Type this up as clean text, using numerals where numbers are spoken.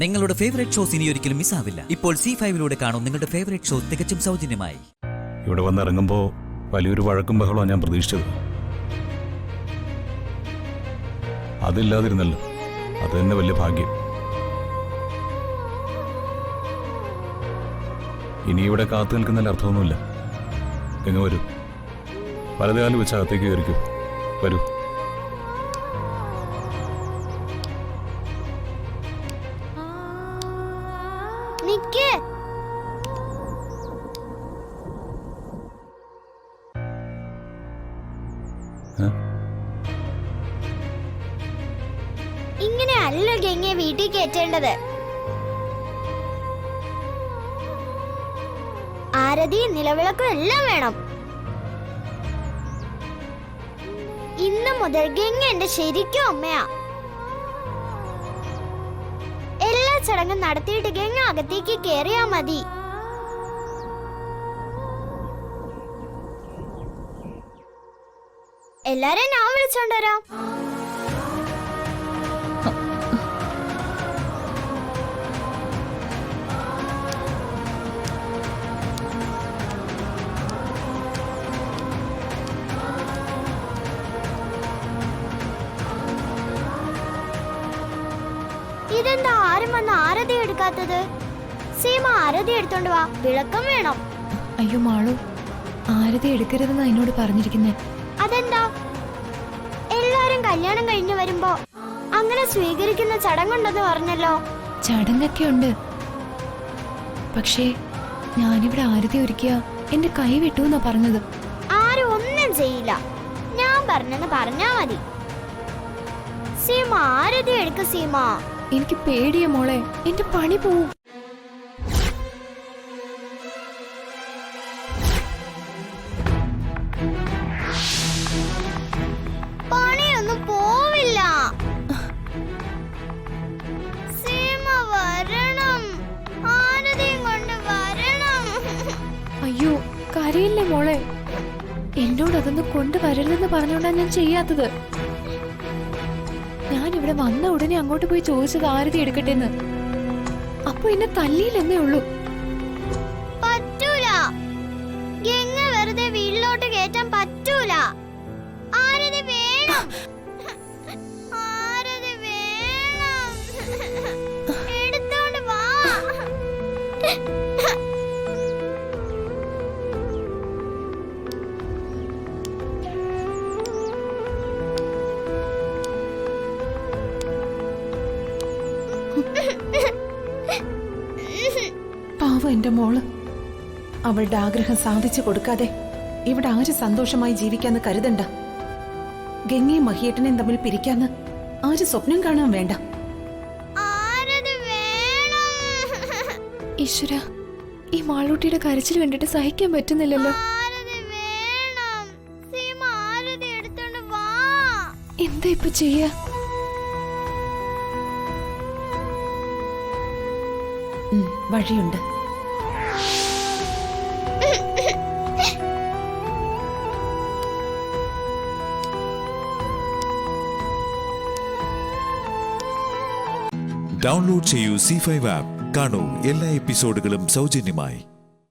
നിങ്ങളുടെ favourite shows ഇനി ഒരിക്കലും മിസ്സാവില്ല. ഇപ്പോൾ C5-ലൂടെ കാണും നിങ്ങളുടെ ഫേവറേറ്റ് ഷോ തികച്ചും സൗജന്യമായി. ഇവിടെ വന്നിറങ്ങുമ്പോൾ വലിയൊരു വഴക്കും ബഹളമാണ് ഞാൻ പ്രതീക്ഷിച്ചത്. അതില്ലാതിരുന്നല്ലോ, അത് തന്നെ വലിയ ഭാഗ്യം. ഇനി ഇവിടെ കാത്തു നിൽക്കുന്നതിൽ അർത്ഥമൊന്നുമില്ല. എങ്ങ വരൂ, വലതുകാലം വെച്ച് അകത്തേക്ക് കയറിക്കൂ. വരൂ. ഇങ്ങനെ അല്ല ഗംഗയെ വീട്ടിൽ കയറ്റേണ്ടത്. ആരതി നിലവിളക്കും എല്ലാം വേണം. ഇന്ന് മുതൽ ഗംഗ എന്റെ ശരിക്കും അമ്മയാ. എല്ലാ ചടങ്ങും നടത്തിയിട്ട് ഗംഗ അകത്തേക്ക് കേറിയാ മതി. എല്ലാരും ഞാൻ വിളിച്ചോണ്ടരാം. ഇതെന്താ ആരും വന്ന് ആരതി എടുക്കാത്തത്? സീമ ആരതി എടുത്തോണ്ട് വാ, വിളക്കം വേണം. അയ്യോ മാളു, ആരതി എടുക്കരുതെന്ന് എന്നോട് പറഞ്ഞിരിക്കുന്നേ. അതെന്താ? എല്ലാരും കല്യാണം കഴിഞ്ഞു വരുമ്പോ അങ്ങനെ സ്വീകരിക്കുന്ന ചടങ്ങുണ്ടെന്ന് പറഞ്ഞല്ലോ. ചടങ്ങൊക്കെ ഉണ്ട്, പക്ഷേ ഞാനിവിടെ ആരതി ഒരുക്കിയ എന്റെ കൈ വിട്ടുവെന്നാ പറഞ്ഞത്. ആരും ഒന്നും ചെയ്യില്ല, ഞാൻ പറഞ്ഞെന്ന് പറഞ്ഞാ മതി. സീമ ആരതി എടുക്ക. സീമ, എനിക്ക് പേടിയ മോളെ, എന്റെ പണി പോവും. പണിയൊന്നും പോവില്ല. സീമ വരണം, ആരതിയും കൊണ്ട് വരണം. അയ്യോ കരയില്ലേ മോളെ, എന്നോട് അതൊന്നും കൊണ്ടുവരരുതെന്ന് പറഞ്ഞോണ്ടാ ഞാൻ ചെയ്യാത്തത്. ഞാൻ ഇവിടെ വന്ന ഉടനെ അങ്ങോട്ട് പോയി ചോദിച്ചത് ആരതി എടുക്കട്ടെന്ന്. അപ്പൊ എന്നെ തല്ലിയില്ലെന്നേ ഉള്ളൂ. പറ്റൂല, ഗംഗ വെറുതെ വീട്ടിലോട്ട് കേറ്റാൻ പറ്റൂല. ആരതി വേണം, ആരതി വേണം. എടുത്തോണ്ട് വാ. പാവം എന്റെ മോള്, അവളുടെ ആഗ്രഹം സാധിച്ചു കൊടുക്കാതെ ഇവിടെ ആര് സന്തോഷമായി ജീവിക്കാന്ന് കരുതണ്ട. ഗംഗയും മഹിയേട്ടനെയും തമ്മിൽ പിരിക്കാന്ന് ആര് സ്വപ്നം കാണാൻ വേണ്ട. ആരതി വേണം. ഈശ്വര, ഈ മാളൂട്ടിയുടെ കരച്ചിൽ കണ്ടിട്ട് സഹിക്കാൻ പറ്റുന്നില്ലല്ലോ. ആരതി വേണം. സീമ ആരതി എടുത്തോണ്ട് വാ. എന്താ ഇപ്പൊ ചെയ്യാ? വഴിയുണ്ട്. ഡൗൺലോഡ് ചെയ്യൂ C5 ആപ്പ്. കാണൂ എല്ലാ എപ്പിസോഡുകളും സൗജന്യമായി.